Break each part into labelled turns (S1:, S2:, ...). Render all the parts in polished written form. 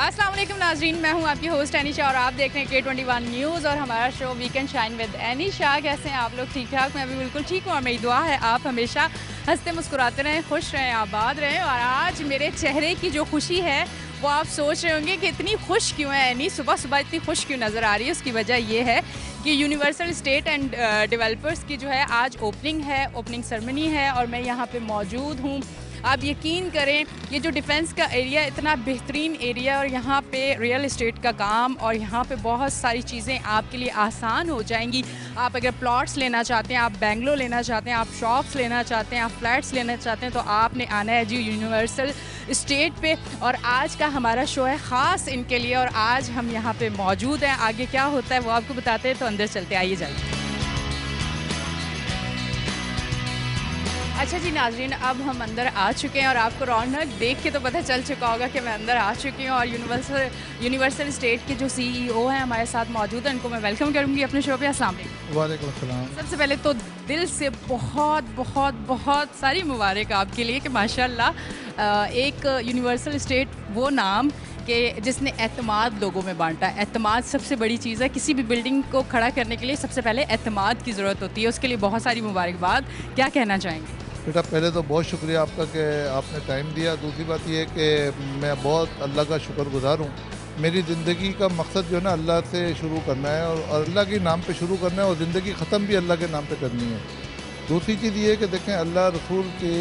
S1: अस्सलाम वालेकुम नाजरीन, मैं हूं आपकी होस्ट एनिशा और आप देख रहे हैं K21 न्यूज़ और हमारा show weekend shine with Anisha. कैसे हैं आप लोग? ठीक ठाक? मैं भी बिल्कुल ठीक हूँ और मेरी दुआ है आप हमेशा हंसते मुस्कुराते रहें, खुश रहें, आबाद रहें। और आज मेरे चेहरे की जो खुशी है वो आप सोच रहे होंगे कि इतनी खुश क्यों है एनी, सुबह सुबह इतनी खुश क्यों नज़र आ रही है। उसकी वजह ये है कि यूनिवर्सल स्टेट एंड डेवलपर्स की जो है आज ओपनिंग है, ओपनिंग सेरेमनी है और मैं यहाँ पे मौजूद हूँ। आप यकीन करें, ये जो डिफेंस का एरिया इतना बेहतरीन एरिया और यहाँ पे रियल एस्टेट का काम और यहाँ पे बहुत सारी चीज़ें आपके लिए आसान हो जाएंगी। आप अगर प्लॉट्स लेना चाहते हैं, आप बेंगलो लेना चाहते हैं, आप शॉप्स लेना चाहते हैं, आप फ्लैट्स लेना चाहते हैं, तो आपने आना है जी यूनिवर्सल स्टेट पे। और आज का हमारा शो है ख़ास इनके लिए और आज हम यहाँ पे मौजूद हैं। आगे क्या होता है वो आपको बताते हैं, तो अंदर चलते आइए जाइए। अच्छा जी नाज़रीन, अब हम अंदर आ चुके हैं और आपको रौनक देख के तो पता चल चुका होगा कि मैं अंदर आ चुकी हूँ और यूनिवर्सल स्टेट के जो सीईओ हैं हमारे साथ मौजूद हैं, उनको मैं वेलकम करूँगी अपने शो पे। अस्सलाम वालेकुम।
S2: वालेकुम अस्सलाम।
S1: सबसे पहले तो दिल से बहुत बहुत बहुत सारी मुबारक आपके लिए कि माशाल्लाह एक यूनिवर्सल स्टेट वो नाम कि जिसने एतमाद लोगों में बांटा। एतमाद सबसे बड़ी चीज़ है, किसी भी बिल्डिंग को खड़ा करने के लिए सबसे पहले एतमाद की ज़रूरत होती है। उसके लिए बहुत सारी मुबारकबाद। क्या कहना चाहेंगे?
S2: बेटा पहले तो बहुत शुक्रिया आपका कि आपने टाइम दिया। दूसरी बात यह है कि मैं बहुत अल्लाह का शुक्रगुज़ार हूँ। मेरी ज़िंदगी का मकसद जो है ना अल्लाह से शुरू करना है और अल्लाह के नाम पे शुरू करना है और ज़िंदगी ख़त्म भी अल्लाह के नाम पे करनी है। दूसरी चीज़ ये है कि देखें, अल्लाह रसूल के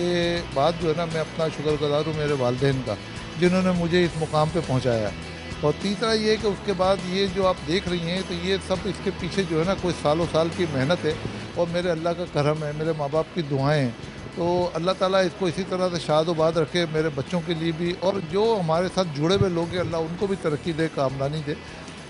S2: बाद जो है ना मैं अपना शुक्रगुज़ार हूँ मेरे वालिदैन का, जिन्होंने मुझे इस मुकाम पर पहुँचाया। और तीसरा ये है कि उसके बाद ये जो आप देख रही हैं तो ये सब इसके पीछे जो है ना कोई सालों साल की मेहनत है और मेरे अल्लाह का करम है, मेरे माँ बाप की दुआएं हैं। तो अल्लाह ताला इसको इसी तरह से शाद-ओ-बाद रखे, मेरे बच्चों के लिए भी, और जो हमारे साथ जुड़े हुए लोग हैं अल्लाह उनको भी तरक्की दे, कामरानी दे।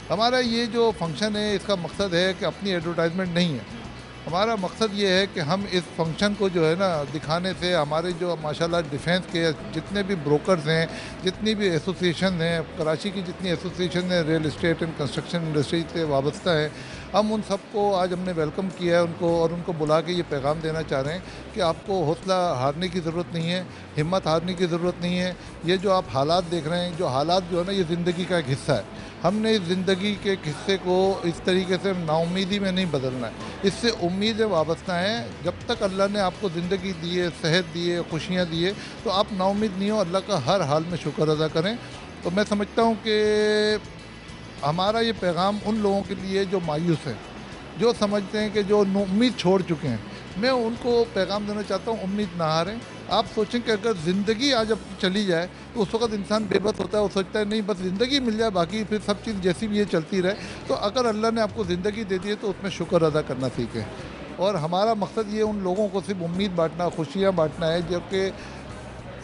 S2: हमारा ये जो फंक्शन है इसका मकसद है कि अपनी एडवर्टाइजमेंट नहीं है। हमारा मकसद ये है कि हम इस फंक्शन को जो है ना दिखाने से हमारे जो माशाल्लाह डिफेंस के जितने भी ब्रोकर्स हैं, जितनी भी एसोसिएशन हैं, कराची की जितनी एसोसिएशन है real estate and construction industry से वाबस्ता है, हम उन सबको आज हमने वेलकम किया है उनको और उनको बुला के ये पैगाम देना चाह रहे हैं कि आपको हौसला हारने की ज़रूरत नहीं है, हिम्मत हारने की ज़रूरत नहीं है। ये जो आप हालात देख रहे हैं, जो हालात जो है ना ये ज़िंदगी का एक हिस्सा है। हमने इस ज़िंदगी के हिस्से को इस तरीके से नाउम्मीदी में नहीं बदलना है, इससे उम्मीदें वाबस्ता हैं। जब तक अल्लाह ने आपको ज़िंदगी दी है, सेहत दी है, खुशियाँ दी है, तो आप नाउम्मीद नहीं हो, अल्लाह का हर हाल में शुक्र अदा करें। तो मैं समझता हूँ कि हमारा ये पैगाम उन लोगों के लिए जो मायूस हैं, जो समझते हैं कि जो उम्मीद छोड़ चुके हैं, मैं उनको पैगाम देना चाहता हूँ, उम्मीद ना हारें। आप सोचें कि अगर ज़िंदगी आज अब चली जाए तो उस वक्त इंसान बेबस होता है, वो सोचता है नहीं बस ज़िंदगी मिल जाए, बाकी फिर सब चीज़ जैसी भी ये चलती रहे। तो अगर अल्लाह ने आपको ज़िंदगी दे दी है तो उसमें शुक्र अदा करना सीखें। और हमारा मकसद ये उन लोगों को सिर्फ उम्मीद बांटना, खुशियाँ बांटना है, जबकि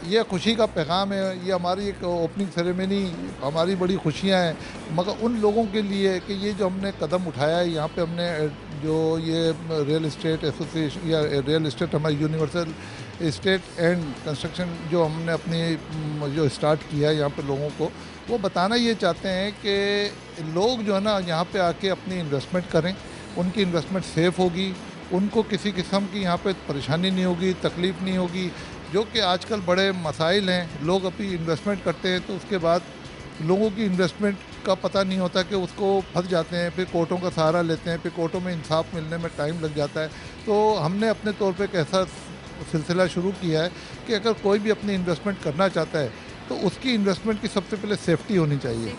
S2: ये खुशी का पैगाम है। ये हमारी एक ओपनिंग सेरेमनी, हमारी बड़ी खुशियाँ हैं, मगर उन लोगों के लिए कि ये जो हमने कदम उठाया है, यहाँ पे हमने जो ये रियल इस्टेट एसोसिएशन या रियल इस्टेट हमारी यूनिवर्सल इस्टेट एंड कंस्ट्रक्शन जो हमने अपनी जो स्टार्ट किया है यहाँ पे लोगों को, वो बताना ये चाहते हैं कि लोग जो है ना यहाँ पे आके अपनी इन्वेस्टमेंट करें, उनकी इन्वेस्टमेंट सेफ़ होगी, उनको किसी किस्म की यहाँ पे परेशानी नहीं होगी, तकलीफ़ नहीं होगी। जो कि आजकल बड़े मसाइल हैं, लोग अभी इन्वेस्टमेंट करते हैं तो उसके बाद लोगों की इन्वेस्टमेंट का पता नहीं होता कि उसको फंस जाते हैं, फिर कोर्टों का सहारा लेते हैं, फिर कोर्टों में इंसाफ मिलने में टाइम लग जाता है। तो हमने अपने तौर पे एक ऐसा सिलसिला शुरू किया है कि अगर कोई भी अपनी इन्वेस्टमेंट करना चाहता है तो उसकी इन्वेस्टमेंट की सबसे पहले सेफ्टी होनी चाहिए।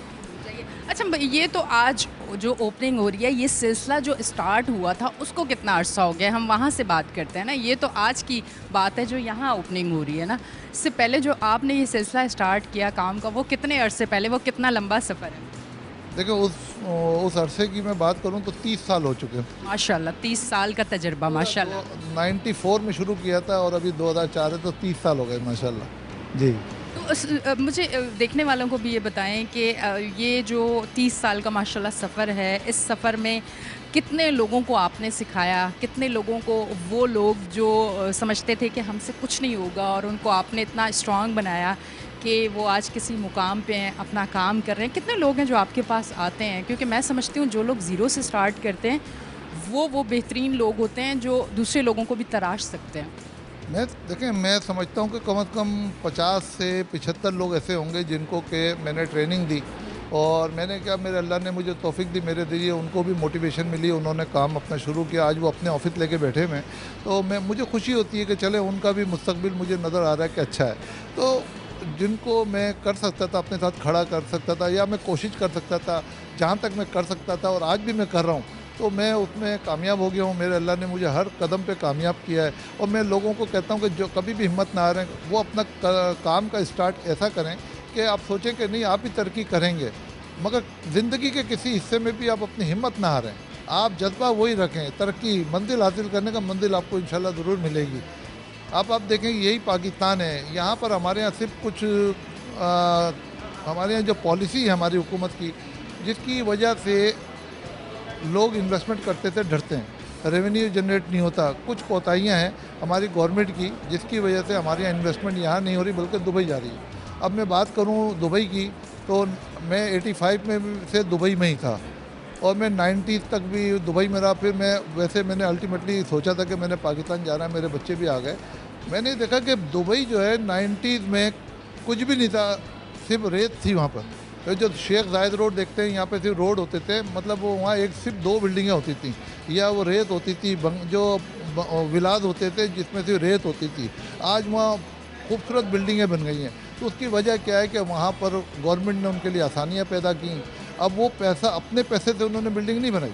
S1: अच्छा, ये तो आज जो ओपनिंग हो रही है, ये सिलसिला जो स्टार्ट हुआ था उसको कितना अरसा हो गया, हम वहाँ से बात करते हैं ना। ये तो आज की बात है जो यहाँ ओपनिंग हो रही है ना। इससे पहले जो आपने ये सिलसिला स्टार्ट किया काम का, वो कितने अरसे पहले, वो कितना लंबा सफ़र है?
S2: देखिए उस अरसे की मैं बात करूं तो 30 साल हो चुके हैं।
S1: माशाल्लाह, 30 साल का तजर्बा, माशाल्लाह।
S2: 94 में शुरू किया था और अभी 2004 है, तो 30 साल हो गए माशाल्लाह जी।
S1: तो मुझे देखने वालों को भी ये बताएं कि ये जो 30 साल का माशाल्लाह सफ़र है, इस सफ़र में कितने लोगों को आपने सिखाया, कितने लोगों को, वो लोग जो समझते थे कि हमसे कुछ नहीं होगा और उनको आपने इतना स्ट्रॉन्ग बनाया कि वो आज किसी मुकाम पे हैं, अपना काम कर रहे हैं। कितने लोग हैं जो आपके पास आते हैं? क्योंकि मैं समझती हूँ जो लोग ज़ीरो से स्टार्ट करते हैं वो बेहतरीन लोग होते हैं जो दूसरे लोगों को भी तराश सकते हैं।
S2: मैं देखें, मैं समझता हूँ कि कम से कम 50 से 75 लोग ऐसे होंगे जिनको के मैंने ट्रेनिंग दी, और मैंने क्या, मेरे अल्लाह ने मुझे तौफीक दी, मेरे ज़रिए उनको भी मोटिवेशन मिली, उन्होंने काम अपना शुरू किया, आज वो अपने ऑफिस लेके बैठे हुए हैं। तो मुझे खुशी होती है कि चले उनका भी मुस्तकबिल मुझे नज़र आ रहा है कि अच्छा है। तो जिनको मैं कर सकता था, अपने साथ खड़ा कर सकता था, या मैं कोशिश कर सकता था, जहाँ तक मैं कर सकता था, और आज भी मैं कर रहा हूँ, तो मैं उसमें कामयाब हो गया हूँ। मेरे अल्लाह ने मुझे हर कदम पे कामयाब किया है। और मैं लोगों को कहता हूँ कि जो कभी भी हिम्मत ना हारें, वो अपना काम का स्टार्ट ऐसा करें कि आप सोचें कि नहीं, आप ही तरक्की करेंगे, मगर ज़िंदगी के किसी हिस्से में भी आप अपनी हिम्मत ना हारें। आप जज्बा वही रखें, तरक्की, मंजिल हासिल करने का, मंजिल आपको इंशाल्लाह ज़रूर मिलेगी। अब आप देखें, यही पाकिस्तान है, यहाँ पर हमारे यहाँ सिर्फ कुछ हमारे यहाँ जो पॉलिसी है हमारी हुकूमत की, जिसकी वजह से लोग इन्वेस्टमेंट करते थे डरते हैं, रेवेन्यू जनरेट नहीं होता, कुछ कोताहियाँ हैं हमारी गवर्नमेंट की, जिसकी वजह से हमारे यहाँ इन्वेस्टमेंट यहाँ नहीं हो रही बल्कि दुबई जा रही है। अब मैं बात करूँ दुबई की, तो मैं 85 में से दुबई में ही था, और मैं 90s तक भी दुबई में रहा। फिर मैंने अल्टीमेटली सोचा था कि मैंने पाकिस्तान जाना है, मेरे बच्चे भी आ गए। मैंने देखा कि दुबई जो है 90s में कुछ भी नहीं था, सिर्फ रेत थी वहाँ पर। तो जो शेख जायद रोड देखते हैं, यहाँ पे सिर्फ रोड होते थे, मतलब वो वहाँ सिर्फ 2 बिल्डिंगें होती थी, या वो रेत होती थी, जो विलाज होते थे जिसमें से रेत होती थी। आज वहाँ खूबसूरत बिल्डिंगें बन गई हैं। तो उसकी वजह क्या है कि वहाँ पर गवर्नमेंट ने उनके लिए आसानियाँ पैदा की। अब वो पैसा, अपने पैसे से उन्होंने बिल्डिंग नहीं बनाई,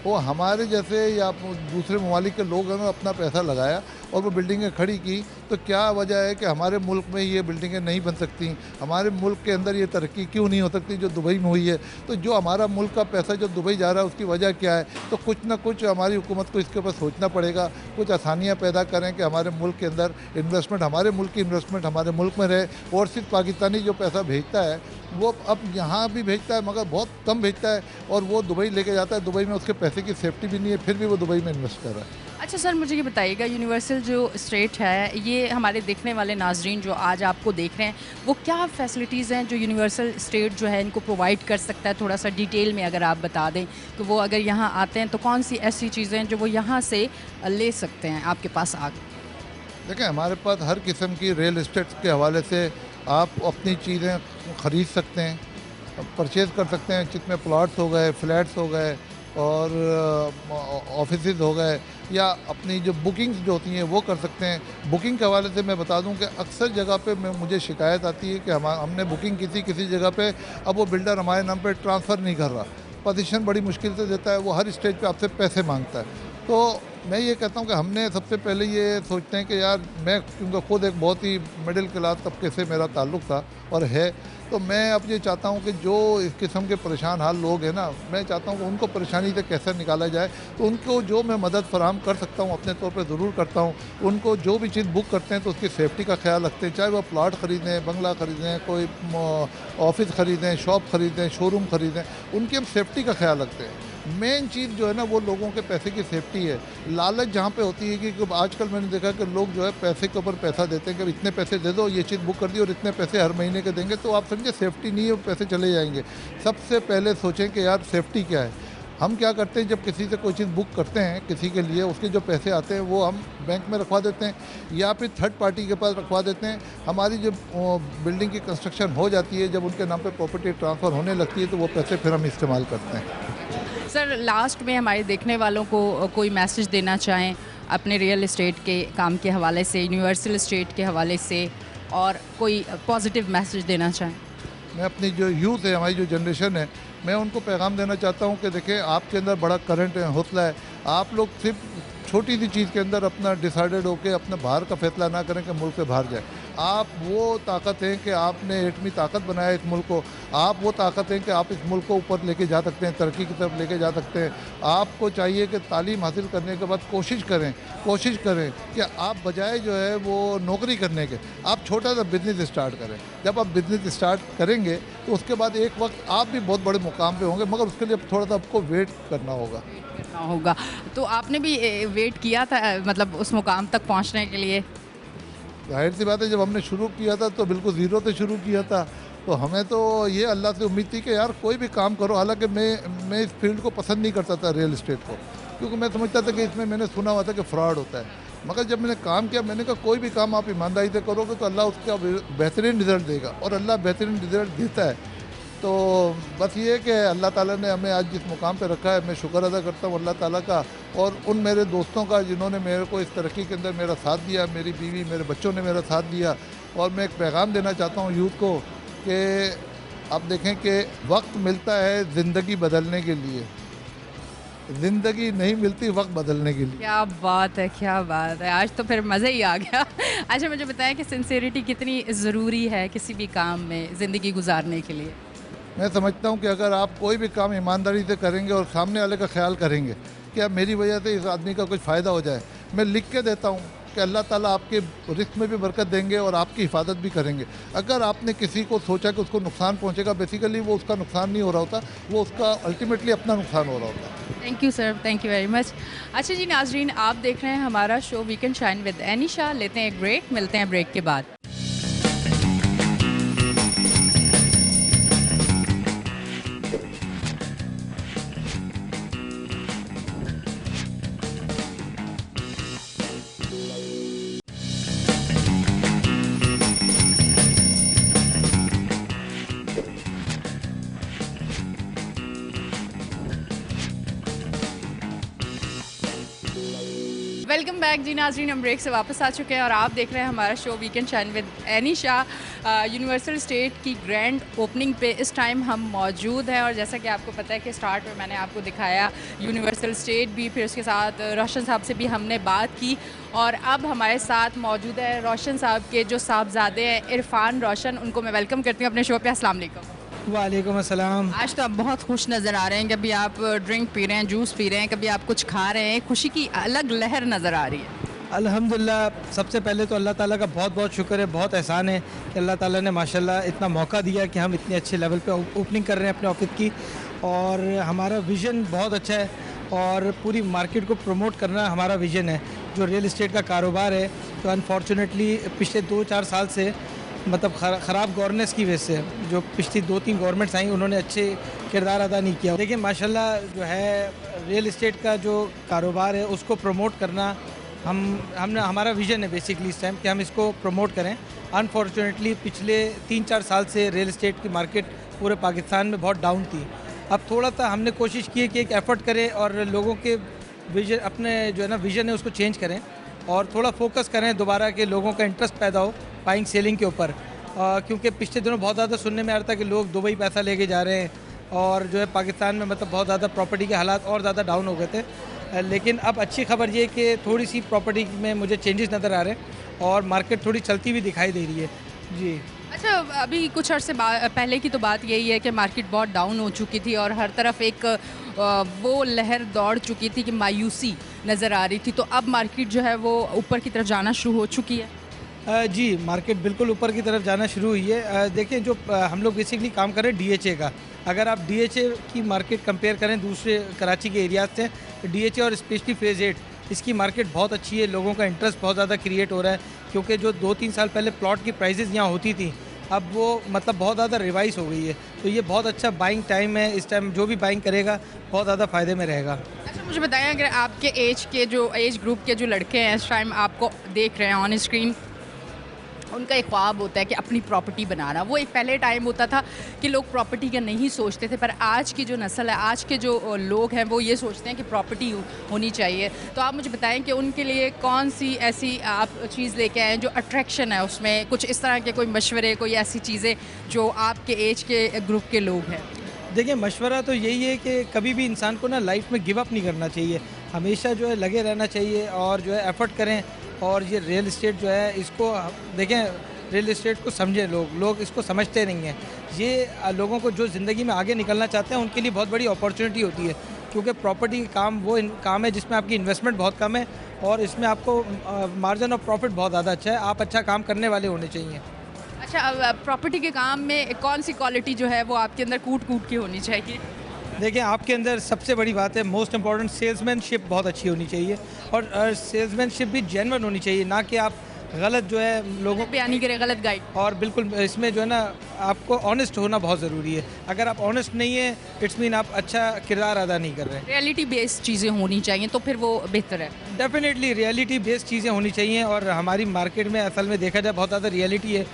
S2: वो हमारे जैसे या दूसरे ममालिक के लोग हैं, अपना पैसा लगाया और वो बिल्डिंगें खड़ी की। तो क्या वजह है कि हमारे मुल्क में ये बिल्डिंगें नहीं बन सकती, हमारे मुल्क के अंदर ये तरक्की क्यों नहीं हो सकती जो दुबई में हुई है। तो जो हमारा मुल्क का पैसा जो दुबई जा रहा है, उसकी वजह क्या है? तो कुछ ना कुछ हमारी हुकूमत को इसके ऊपर सोचना पड़ेगा, कुछ आसानियाँ पैदा करें कि हमारे मुल्क के अंदर इन्वेस्टमेंट, हमारे मुल्क की इन्वेस्टमेंट हमारे मुल्क में रहे। और सिर्फ पाकिस्तानी जो पैसा भेजता है वो अब यहाँ भी भेजता है, मगर बहुत कम भेजता है, और वो दुबई लेके जाता है। दुबई में उसके पैसे की सेफ्टी भी नहीं है, फिर भी वो दुबई में इन्वेस्ट कर रहा है।
S1: अच्छा सर, मुझे ये बताइएगा, यूनिवर्सल जो स्टेट है, ये हमारे देखने वाले नाजरीन जो आज आपको देख रहे हैं, वो क्या फैसिलिटीज़ हैं जो यूनिवर्सल स्टेट जो है इनको प्रोवाइड कर सकता है? थोड़ा सा डिटेल में अगर आप बता दें कि वो अगर यहाँ आते हैं तो कौन सी ऐसी चीज़ें हैं जो वो यहाँ से ले सकते हैं आपके पास आकर?
S2: देखें, हमारे पास हर किस्म की रियल इस्टेट के हवाले से आप अपनी चीज़ें ख़रीद सकते हैं, परचेज़ कर सकते हैं, जिसमें प्लॉट्स हो गए, फ्लैट्स हो गए, और ऑफिसेज हो गए, या अपनी जो बुकिंग्स जो होती हैं वो कर सकते हैं। बुकिंग के हवाले से मैं बता दूं कि अक्सर जगह पे मुझे शिकायत आती है कि हमने बुकिंग किसी जगह पे, अब वो बिल्डर हमारे नाम पे ट्रांसफ़र नहीं कर रहा, पोजीशन बड़ी मुश्किल से देता है, वो हर स्टेज पे आपसे पैसे मांगता है। तो मैं ये कहता हूँ कि हमने सबसे पहले ये सोचते हैं कि यार, मैं क्योंकि खुद एक बहुत ही मिडिल क्लास तबके से मेरा ताल्लुक़ था और है, तो मैं अब ये चाहता हूँ कि जो इस किस्म के परेशान हाल लोग हैं ना, मैं चाहता हूँ कि उनको परेशानी से कैसे निकाला जाए। तो उनको जो मैं मदद फराहम कर सकता हूँ अपने तौर पे ज़रूर करता हूँ। उनको जो भी चीज़ बुक करते हैं तो उसकी सेफ्टी का ख्याल रखते हैं, चाहे वह प्लॉट ख़रीदें, बंगला ख़रीदें, कोई ऑफिस ख़रीदें, शॉप ख़रीदें, शोरूम ख़रीदें, उनकी हम सेफ्टी का ख्याल रखते हैं। मेन चीज़ जो है ना, वो लोगों के पैसे की सेफ्टी है। लालच जहाँ पे होती है कि आजकल मैंने देखा कि लोग जो है पैसे के ऊपर पैसा देते हैं कि इतने पैसे दे दो, ये चीज़ बुक कर दी, और इतने पैसे हर महीने के देंगे, तो आप समझे सेफ्टी नहीं है, पैसे चले जाएंगे। सबसे पहले सोचें कि यार सेफ्टी क्या है। हम क्या करते हैं, जब किसी से कोई चीज़ बुक करते हैं किसी के लिए, उसके जो पैसे आते हैं वो हम बैंक में रखवा देते हैं, या फिर थर्ड पार्टी के पास रखवा देते हैं। हमारी जब बिल्डिंग की कंस्ट्रक्शन हो जाती है, जब उनके नाम पे प्रॉपर्टी ट्रांसफ़र होने लगती है, तो वो पैसे फिर हम इस्तेमाल करते हैं।
S1: सर, लास्ट में हमारे देखने वालों को कोई मैसेज देना चाहें अपने रियल एस्टेट के काम के हवाले से, यूनिवर्सल स्टेट के हवाले से, और कोई पॉजिटिव मैसेज देना चाहें?
S2: मैं अपनी जो यूथ है, हमारी जो जनरेशन है, मैं उनको पैगाम देना चाहता हूँ कि देखें, आपके अंदर बड़ा करंट है, हौसला है। आप लोग सिर्फ छोटी सी चीज़ के अंदर अपना डिसाइडेड होकर अपना बाहर का फैसला ना करें कि मुल्क से बाहर जाए। आप वो ताकत हैं कि आपने एटमी ताकत बनाया इस मुल्क को। आप वो ताकत हैं कि आप इस मुल्क को ऊपर लेके जा सकते हैं, तरक्की की तरफ लेके जा सकते हैं। आपको चाहिए कि तालीम हासिल करने के बाद कोशिश करें कि आप बजाय जो है वो नौकरी करने के, आप छोटा सा बिज़नेस स्टार्ट करें। जब आप बिज़नेस स्टार्ट करेंगे तो उसके बाद एक वक्त आप भी बहुत बड़े मुकाम पे होंगे, मगर उसके लिए थोड़ा सा आपको वेट करना होगा।
S1: तो आपने भी वेट किया था, मतलब उस मुकाम तक पहुंचने के लिए?
S2: जाहिर सी बात है, जब हमने शुरू किया था तो बिल्कुल ज़ीरो से शुरू किया था, तो हमें तो ये अल्लाह से उम्मीद थी कि यार कोई भी काम करो। हालांकि मैं इस फील्ड को पसंद नहीं करता था, रियल इस्टेट को, क्योंकि मैं समझता था कि इसमें, मैंने सुना हुआ था कि फ्रॉड होता है। मगर जब मैंने काम किया, मैंने कहा कोई भी काम आप ईमानदारी से करोगे तो अल्लाह उसका बेहतरीन रिज़ल्ट देगा, और अल्लाह बेहतरीन रिज़ल्ट देता है। तो बस ये है कि अल्लाह ताला ने हमें आज जिस मुकाम पे रखा है, मैं शुक्र अदा करता हूँ अल्लाह ताला का, और उन मेरे दोस्तों का जिन्होंने मेरे को इस तरक्की के अंदर मेरा साथ दिया, मेरी बीवी, मेरे बच्चों ने मेरा साथ दिया। और मैं एक पैगाम देना चाहता हूँ यूथ को कि आप देखें कि वक्त मिलता है ज़िंदगी बदलने के लिए, ज़िंदगी नहीं मिलती वक्त बदलने के लिए।
S1: क्या बात है, क्या बात है, आज तो फिर मज़ा ही आ गया। अच्छा मुझे बताएं कि सिंसेरिटी कितनी ज़रूरी है किसी भी काम में ज़िंदगी गुजारने के लिए?
S2: मैं समझता हूँ कि अगर आप कोई भी काम ईमानदारी से करेंगे और सामने वाले का ख्याल करेंगे कि अब मेरी वजह से इस आदमी का कुछ फ़ायदा हो जाए, मैं लिख के देता हूँ कि अल्लाह ताला आपके रिस्क में भी बरकत देंगे और आपकी हिफाजत भी करेंगे। अगर आपने किसी को सोचा कि उसको नुकसान पहुँचेगा, बेसिकली वो उसका नुकसान नहीं हो रहा होता, वो उसका अल्टीमेटली अपना नुकसान हो रहा होता।
S1: Thank you sir, thank you very much. अच्छा जी नाजरीन, आप देख रहे हैं हमारा show weekend shine with Anisha. लेते हैं एक ब्रेक, मिलते हैं ब्रेक के बाद। वेलकम बैक जी नाजरीन, हम ब्रेक से वापस आ चुके हैं और आप देख रहे हैं हमारा show weekend shine with Anisha. Universal state की ग्रैंड ओपनिंग पे इस टाइम हम मौजूद हैं, और जैसा कि आपको पता है कि स्टार्ट में मैंने आपको दिखाया यूनिवर्सल स्टेट भी, फिर उसके साथ रोशन साहब से भी हमने बात की, और अब हमारे साथ मौजूद है रोशन साहब के जो साहबजादे हैं इरफान रोशन। उनको मैं वेलकम करती हूँ अपने शो पे। अस्सलाम वालेकुम।
S3: वालेकुम अस्सलाम।
S1: आज तो आप बहुत खुश नज़र आ रहे हैं, कभी आप ड्रिंक पी रहे हैं, जूस पी रहे हैं, कभी आप कुछ खा रहे हैं, खुशी की अलग लहर नज़र आ रही है।
S3: अल्हम्दुलिल्लाह, सबसे पहले तो अल्लाह ताला का बहुत बहुत शुक्र है, बहुत एहसान है कि अल्लाह ताला ने माशाल्लाह इतना मौका दिया कि हम इतने अच्छे लेवल पे ओपनिंग कर रहे हैं अपने ऑफिस की, और हमारा विज़न बहुत अच्छा है और पूरी मार्केट को प्रमोट करना हमारा विज़न है। जो रियल इस्टेट का कारोबार है, तो अनफॉर्चुनेटली पिछले 2-4 साल से मतलब ख़राब गवर्नेंस की वजह से जो पिछली 2-3 गवर्नमेंट्स आई उन्होंने अच्छे किरदार अदा नहीं किया। लेकिन माशाल्लाह जो है रियल इस्टेट का जो कारोबार है उसको प्रमोट करना हमने हमारा विज़न है बेसिकली इस टाइम कि हम इसको प्रमोट करें। अनफॉर्चुनेटली पिछले 3-4 साल से रियल इस्टेट की मार्केट पूरे पाकिस्तान में बहुत डाउन थी। अब थोड़ा सा हमने कोशिश की है कि एक एफ़र्ट करें और लोगों के विजन, अपने जो है ना विज़न है उसको चेंज करें और थोड़ा फोकस करें दोबारा कि लोगों का इंटरेस्ट पैदा हो बाइंग सेलिंग के ऊपर। क्योंकि पिछले दिनों बहुत ज़्यादा सुनने में आ रहा था कि लोग दुबई पैसा लेके जा रहे हैं और जो है पाकिस्तान में मतलब बहुत ज़्यादा प्रॉपर्टी के हालात और ज़्यादा डाउन हो गए थे। लेकिन अब अच्छी खबर ये कि थोड़ी सी प्रॉपर्टी में मुझे चेंजेस नज़र आ रहे हैं और मार्केट थोड़ी चलती हुई दिखाई दे रही है जी।
S1: अच्छा, अभी कुछ अर्से पहले की तो बात यही है कि मार्केट बहुत डाउन हो चुकी थी और हर तरफ एक वो लहर दौड़ चुकी थी कि मायूसी नज़र आ रही थी, तो अब मार्केट जो है वो ऊपर की तरफ जाना शुरू हो चुकी है।
S3: जी, मार्केट बिल्कुल ऊपर की तरफ जाना शुरू हुई है। देखिए जो हम लोग बेसिकली काम कर रहे हैं डीएचए का। अगर आप डीएचए की मार्केट कंपेयर करें दूसरे कराची के एरियाज से, तो डीएचए और स्पेशली फेज़ 8 इसकी मार्केट बहुत अच्छी है। लोगों का इंटरेस्ट बहुत ज़्यादा क्रिएट हो रहा है क्योंकि जो 2-3 साल पहले प्लॉट की प्राइजेज़ यहाँ होती थी अब वो मतलब बहुत ज़्यादा रिवाइज हो गई है। तो ये बहुत अच्छा बाइंग टाइम है। इस टाइम जो भी बाइंग करेगा बहुत ज़्यादा फ़ायदे में रहेगा।
S1: अच्छा, मुझे बताएं, अगर आपके एज ग्रुप के जो लड़के हैं इस टाइम आपको देख रहे हैं ऑन स्क्रीन, उनका एक ख्वाब होता है कि अपनी प्रॉपर्टी बनाना। वो एक पहले टाइम होता था कि लोग प्रॉपर्टी का नहीं सोचते थे, पर आज की जो नस्ल है, आज के जो लोग हैं वो ये सोचते हैं कि प्रॉपर्टी होनी चाहिए। तो आप मुझे बताएं कि उनके लिए कौन सी ऐसी आप चीज़ लेके आए जो अट्रैक्शन है उसमें, कुछ इस तरह के कोई मशवरे, कोई ऐसी चीज़ें जो आपके एज के ग्रुप के लोग हैं।
S3: देखिए, मशवरा तो यही है कि कभी भी इंसान को ना लाइफ में गिव अप नहीं करना चाहिए, हमेशा जो है लगे रहना चाहिए और जो है एफ़र्ट करें। और ये रियल इस्टेट जो है इसको देखें, रियल इस्टेट को समझें। लोग इसको समझते नहीं हैं। ये लोगों को जो ज़िंदगी में आगे निकलना चाहते हैं उनके लिए बहुत बड़ी अपॉर्चुनिटी होती है, क्योंकि प्रॉपर्टी काम वो काम है जिसमें आपकी इन्वेस्टमेंट बहुत कम है और इसमें आपको मार्जिन ऑफ प्रॉफिट बहुत ज़्यादा अच्छा है। आप अच्छा काम करने वाले होने चाहिए।
S1: अच्छा, अब प्रॉपर्टी के काम में कौन सी क्वालिटी जो है वो आपके अंदर कूट के होनी चाहिए?
S3: देखिए, आपके अंदर सबसे बड़ी बात है, मोस्ट इम्पॉर्टेंट, सेल्समैनशिप बहुत अच्छी होनी चाहिए और सेल्समैनशिप भी जेन्युइन होनी चाहिए। ना कि आप गलत जो है लोगों
S1: बयानी करे, गलत गाइड।
S3: और बिल्कुल इसमें जो है ना आपको ऑनेस्ट होना बहुत ज़रूरी है। अगर आप ऑनेस्ट नहीं है इट्स मीन आप अच्छा किरदार अदा नहीं कर रहे हैं।
S1: रियलिटी बेस्ड चीज़ें होनी चाहिए तो फिर वो बेहतर है।
S3: डेफिनेटली रियलिटी बेस्ड चीज़ें होनी चाहिए और हमारी मार्केट में असल में देखा जाए बहुत ज़्यादा रियलिटी है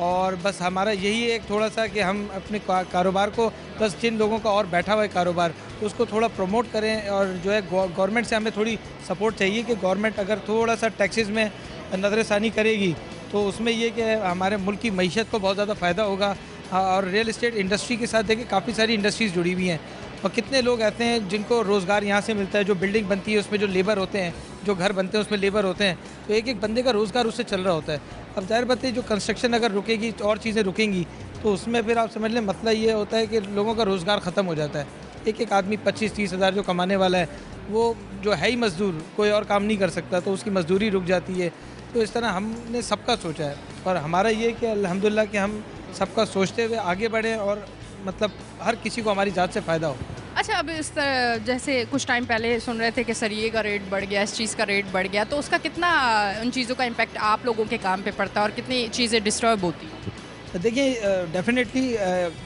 S3: और बस हमारा यही एक थोड़ा सा कि हम अपने कारोबार को बस जिन लोगों का और बैठा हुआ है कारोबार उसको थोड़ा प्रमोट करें और जो है गवर्नमेंट से हमें थोड़ी सपोर्ट चाहिए कि गवर्नमेंट अगर थोड़ा सा टैक्सेस में नज़रसानी करेगी तो उसमें ये कि हमारे मुल्क की मईशत को बहुत ज़्यादा फ़ायदा होगा। और रियल इस्टेट इंडस्ट्री के साथ देखिए काफ़ी सारी इंडस्ट्रीज़ जुड़ी हुई हैं और कितने लोग ऐसे हैं जिनको रोज़गार यहाँ से मिलता है। जो बिल्डिंग बनती है उसमें जो लेबर होते हैं, जो घर बनते हैं उसमें लेबर होते हैं, तो एक एक बंदे का रोज़गार उससे चल रहा होता है। अब जाहिर बात है जो कंस्ट्रक्शन अगर रुकेगी और चीज़ें रुकेंगी तो उसमें फिर आप समझ लें मसला ये होता है कि लोगों का रोज़गार ख़त्म हो जाता है। एक एक आदमी 25-30 हज़ार जो कमाने वाला है वो जो है ही मज़दूर, कोई और काम नहीं कर सकता, तो उसकी मज़दूरी रुक जाती है। तो इस तरह हमने सबका सोचा है और हमारा ये कि अल्हम्दुलिल्लाह कि हम सबका सोचते हुए आगे बढ़ें और मतलब हर किसी को हमारी ज़ात से फ़ायदा हो।
S1: अच्छा, अब इस तरह जैसे कुछ टाइम पहले सुन रहे थे कि सरिये का रेट बढ़ गया, इस चीज़ का रेट बढ़ गया, तो उसका कितना उन चीज़ों का इम्पैक्ट आप लोगों के काम पे पड़ता है और कितनी चीज़ें डिस्टर्ब होती हैं?
S3: देखिए डेफिनेटली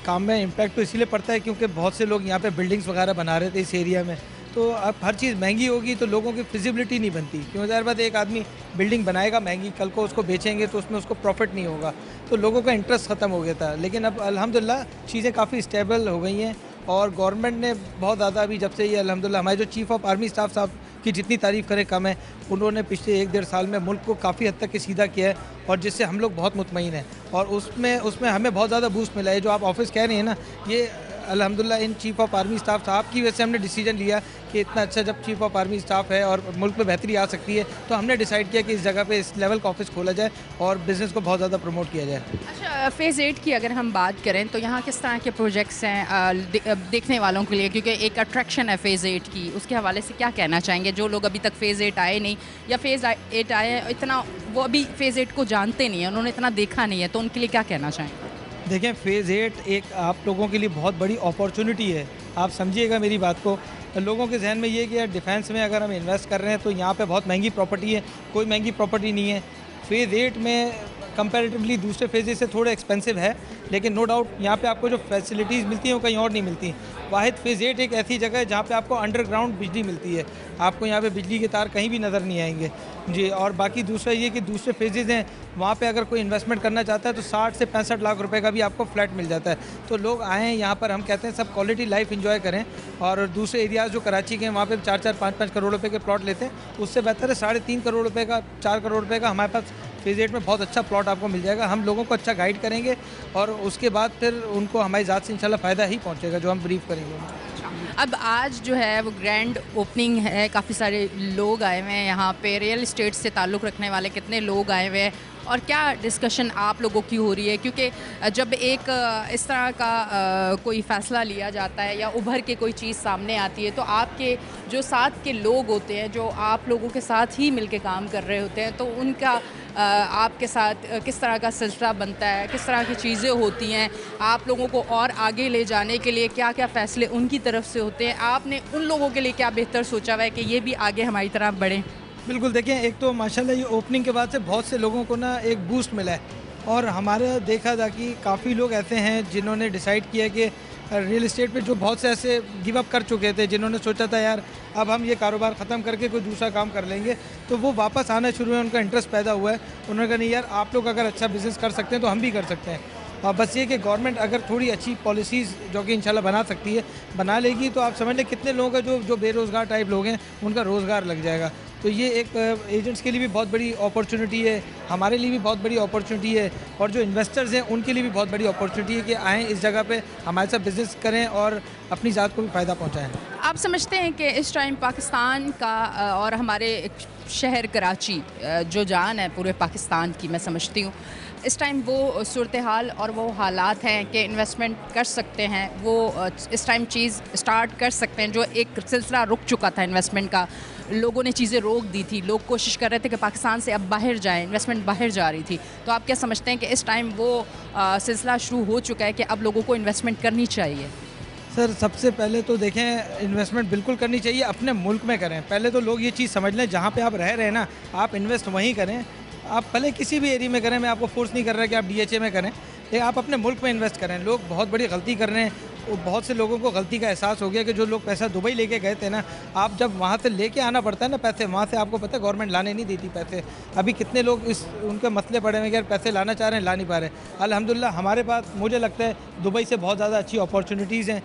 S3: काम में इम्पैक्ट तो इसीलिए पड़ता है क्योंकि बहुत से लोग यहाँ पे बिल्डिंग्स वगैरह बना रहे थे इस एरिया में, तो अब हर चीज़ महंगी होगी तो लोगों की फिजिबिलिटी नहीं बनती। क्यों ज़ाहिर बात है एक आदमी बिल्डिंग बनाएगा महंगी, कल को उसको बेचेंगे तो उसमें उसको प्रॉफिट नहीं होगा, तो लोगों का इंटरेस्ट ख़त्म हो गया था। लेकिन अब अल्हम्दुलिल्लाह चीज़ें काफ़ी स्टेबल हो गई हैं और गवर्नमेंट ने बहुत ज़्यादा अभी जब से ये अल्हम्दुलिल्लाह हमारे जो चीफ़ ऑफ आर्मी स्टाफ साहब की जितनी तारीफ़ करें कम है, उन्होंने पिछले 1-1.5 साल में मुल्क को काफ़ी हद तक के सीधा किया है और जिससे हम लोग बहुत मुतमईन हैं और उसमें हमें बहुत ज़्यादा बूस्ट मिला है। जो आप ऑफिस कह रहे हैं ना, ये अल्हम्दुलिल्लाह in chief of army staff साहब की वजह से हमने डिसीजन लिया कि इतना अच्छा जब चीफ़ ऑफ आर्मी स्टाफ है और मुल्क में बेहतरी आ सकती है तो हमने डिसाइड किया कि इस जगह पे इस लेवल का ऑफिस खोला जाए और बिज़नेस को बहुत ज़्यादा प्रमोट किया जाए।
S1: अच्छा, फ़ेज़ 8 की अगर हम बात करें तो यहाँ किस तरह के प्रोजेक्ट्स हैं देखने वालों के लिए, क्योंकि एक अट्रैक्शन है फ़ेज़ 8 की, उसके हवाले से क्या कहना चाहेंगे जो लोग अभी तक फ़ेज़ 8 आए नहीं या फ़ेज़ 8 आए इतना वो अभी फ़ेज़ 8 को जानते नहीं हैं, उन्होंने इतना देखा नहीं है, तो उनके लिए क्या कहना चाहेंगे?
S3: देखें फ़ेज़ 8 एक आप लोगों के लिए बहुत बड़ी अपॉर्चुनिटी है। आप समझिएगा मेरी बात को, लोगों के जहन में ये कि यार डिफेंस में अगर हम इन्वेस्ट कर रहे हैं तो यहाँ पे बहुत महंगी प्रॉपर्टी है, कोई महंगी प्रॉपर्टी नहीं है। फ़ेज़ 8 में कंपैरेटिवली दूसरे फेजेस से थोड़ा एक्सपेंसिव है, लेकिन नो डाउट यहाँ पे आपको जो फैसिलिटीज़ मिलती हैं वो कहीं और नहीं मिलती। वाहिद फ़ेज़ 8 एक ऐसी जगह है जहाँ पे आपको अंडरग्राउंड बिजली मिलती है, आपको यहाँ पे बिजली के तार कहीं भी नज़र नहीं आएंगे जी। और बाकी दूसरा ये कि दूसरे फेजेज़ हैं वहाँ पे अगर कोई इन्वेस्टमेंट करना चाहता है तो 60 से 65 लाख रुपए का भी आपको फ्लैट मिल जाता है। तो लोग आएँ यहाँ पर, हम कहते हैं सब क्वालिटी लाइफ एंजॉय करें। और दूसरे एरियाज़ जो कराची के हैं वहाँ पे 4-4, 5-5 करोड़ रुपए के प्लॉट लेते हैं, उससे बेहतर है 3.5 करोड़ रुपए का, 4 करोड़ रुपए का हमारे पास फ़ेज़ 8 में बहुत अच्छा प्लॉट आपको मिल जाएगा। हम लोगों को अच्छा गाइड करेंगे और उसके बाद फिर उनको हमारी ज़ात से इंशाल्लाह फ़ायदा ही पहुँचेगा जो हम ब्रीफ करेंगे।
S1: अब आज जो है वो ग्रैंड ओपनिंग है, काफ़ी सारे लोग आए हुए हैं यहाँ पे, रियल इस्टेट से ताल्लुक़ रखने वाले कितने लोग आए हुए हैं और क्या डिस्कशन आप लोगों की हो रही है? क्योंकि जब एक इस तरह का कोई फ़ैसला लिया जाता है या उभर के कोई चीज़ सामने आती है तो आपके जो साथ के लोग होते हैं, जो आप लोगों के साथ ही मिल के काम कर रहे होते हैं, तो उनका आपके साथ किस तरह का सिलसिला बनता है, किस तरह की चीज़ें होती हैं, आप लोगों को और आगे ले जाने के लिए क्या क्या फ़ैसले उनकी तरफ से होते हैं, आपने उन लोगों के लिए क्या बेहतर सोचा हुआ है कि ये भी आगे हमारी तरफ बढ़ें?
S3: बिल्कुल, देखें एक तो माशाल्लाह ये ओपनिंग के बाद से बहुत से लोगों को ना एक बूस्ट मिला है और हमारे देखा था कि काफ़ी लोग ऐसे हैं जिन्होंने डिसाइड किया कि रियल इस्टेट पे जो बहुत से ऐसे गिव अप कर चुके थे, जिन्होंने सोचा था यार अब हम ये कारोबार ख़त्म करके कोई दूसरा काम कर लेंगे, तो वो वापस आना शुरू है, उनका इंटरेस्ट पैदा हुआ है। उन्होंने कहा नहीं यार आप लोग अगर अच्छा बिज़नेस कर सकते हैं तो हम भी कर सकते हैं। और बस ये कि गवर्नमेंट अगर थोड़ी अच्छी पॉलिसीज़ जो कि इंशाल्लाह बना सकती है, बना लेगी तो आप समझ लें कितने लोग हैं जो बेरोज़गार टाइप लोग हैं उनका रोज़गार लग जाएगा। तो ये एक एजेंट्स के लिए भी बहुत बड़ी अपॉर्चुनिटी है, हमारे लिए भी बहुत बड़ी अपॉर्चुनिटी है और जो इन्वेस्टर्स हैं उनके लिए भी बहुत बड़ी अपॉर्चुनिटी है कि आएँ इस जगह पे हमारे साथ बिज़नेस करें और अपनी ज़ात को भी फ़ायदा पहुँचाएँ।
S1: आप समझते हैं कि इस टाइम पाकिस्तान का और हमारे शहर कराची जो जान है पूरे पाकिस्तान की, मैं समझती हूँ इस टाइम वो सूरत हाल और वो हालात हैं कि इन्वेस्टमेंट कर सकते हैं, वो इस टाइम चीज़ स्टार्ट कर सकते हैं। जो एक सिलसिला रुक चुका था इन्वेस्टमेंट का, लोगों ने चीज़ें रोक दी थी, लोग कोशिश कर रहे थे कि पाकिस्तान से अब बाहर जाएं, इन्वेस्टमेंट बाहर जा रही थी, तो आप क्या समझते हैं कि इस टाइम वो सिलसिला शुरू हो चुका है कि अब लोगों को इन्वेस्टमेंट करनी चाहिए?
S3: सर सबसे पहले तो देखें इन्वेस्टमेंट बिल्कुल करनी चाहिए, अपने मुल्क में करें। पहले तो लोग ये चीज़ समझ लें जहाँ पे आप रह रहे हैं ना, आप इन्वेस्ट वहीं करें। आप भले किसी भी एरिया में करें, मैं आपको फोर्स नहीं कर रहा कि आप DHA में करें, लेकिन आप अपने मुल्क में इन्वेस्ट करें। लोग बहुत बड़ी गलती कर रहे हैं। बहुत से लोगों को गलती का एहसास हो गया कि जो लोग पैसा दुबई लेके गए थे ना, आप जब वहाँ से लेके आना पड़ता है ना पैसे, वहाँ से आपको पता है गवर्नमेंट लाने नहीं देती पैसे। अभी कितने लोग इस उनके मसले पड़े हुए कि यार पैसे लाना चाह रहे हैं, ला नहीं पा रहे। अल्हम्दुलिल्लाह हमारे पास मुझे लगता है दुबई से बहुत ज़्यादा अच्छी अपॉर्चुनिटीज़ हैं,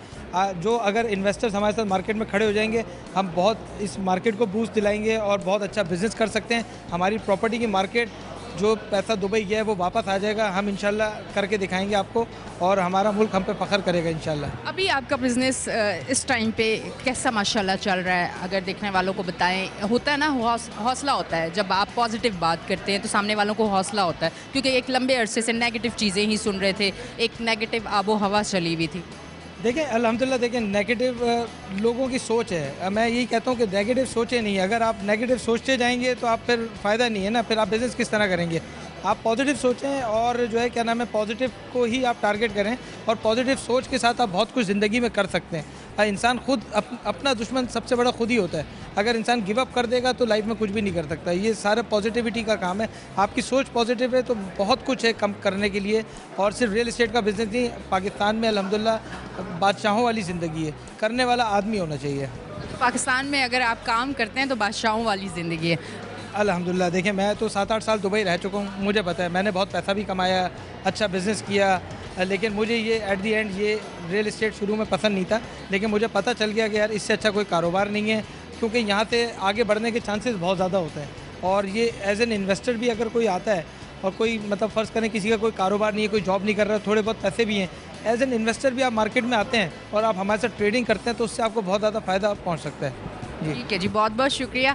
S3: जो अगर इन्वेस्टर्स हमारे साथ मार्केट में खड़े हो जाएंगे, हम बहुत इस मार्केट को बूस्ट दिलाएंगे और बहुत अच्छा बिज़नेस कर सकते हैं। हमारी प्रॉपर्टी की मार्केट, जो पैसा दुबई गया है वो वापस आ जाएगा, हम इंशाल्लाह करके दिखाएंगे आपको, और हमारा मुल्क हम पे फ़ख्र करेगा इंशाल्लाह।
S1: अभी आपका बिज़नेस इस टाइम पे कैसा माशाल्लाह चल रहा है? अगर देखने वालों को बताएं, होता है ना हौसला होता है जब आप पॉजिटिव बात करते हैं तो सामने वालों को हौसला होता है, क्योंकि एक लंबे अरसे से नेगेटिव चीज़ें ही सुन रहे थे, एक नेगेटिव आबो हवा चली हुई थी।
S3: देखें अल्हम्दुलिल्लाह, देखें नेगेटिव लोगों की सोच है। मैं यही कहता हूँ कि नेगेटिव सोचें नहीं। अगर आप नेगेटिव सोचते जाएंगे तो आप फिर फ़ायदा नहीं है ना, फिर आप बिज़नेस किस तरह करेंगे। आप पॉजिटिव सोचें और जो है क्या नाम है, पॉजिटिव को ही आप टारगेट करें, और पॉजिटिव सोच के साथ आप बहुत कुछ ज़िंदगी में कर सकते हैं। इंसान खुद अपना दुश्मन सबसे बड़ा खुद ही होता है। अगर इंसान गिव अप कर देगा तो लाइफ में कुछ भी नहीं कर सकता। ये सारा पॉजिटिविटी का काम है। आपकी सोच पॉजिटिव है तो बहुत कुछ है कम करने के लिए। और सिर्फ रियल इस्टेट का बिज़नेस नहीं, पाकिस्तान में अल्हम्दुलिल्लाह बादशाहों वाली ज़िंदगी है, करने वाला आदमी होना चाहिए।
S1: पाकिस्तान में अगर आप काम करते हैं तो बादशाहों वाली ज़िंदगी है।
S3: अल्हम्दुलिल्लाह, देखिए मैं तो 7-8 साल दुबई रह चुका हूँ, मुझे पता है। मैंने बहुत पैसा भी कमाया, अच्छा बिज़नेस किया, लेकिन मुझे ये एट दी एंड ये रियल इस्टेट शुरू में पसंद नहीं था। लेकिन मुझे पता चल गया कि यार इससे अच्छा कोई कारोबार नहीं है, क्योंकि यहाँ से आगे बढ़ने के चांसेस बहुत ज़्यादा होते हैं। और ये एज एन इन्वेस्टर भी अगर कोई आता है और कोई मतलब फ़र्ज़ करें किसी का कोई कारोबार नहीं है, कोई जॉब नहीं कर रहा है, थोड़े बहुत पैसे भी हैं, एज एन इन्वेस्टर भी आप मार्केट में आते हैं और आप हमारे साथ ट्रेडिंग करते हैं तो उससे आपको बहुत ज़्यादा फ़ायदा पहुँच सकता है।
S1: ठीक है जी, बहुत बहुत शुक्रिया।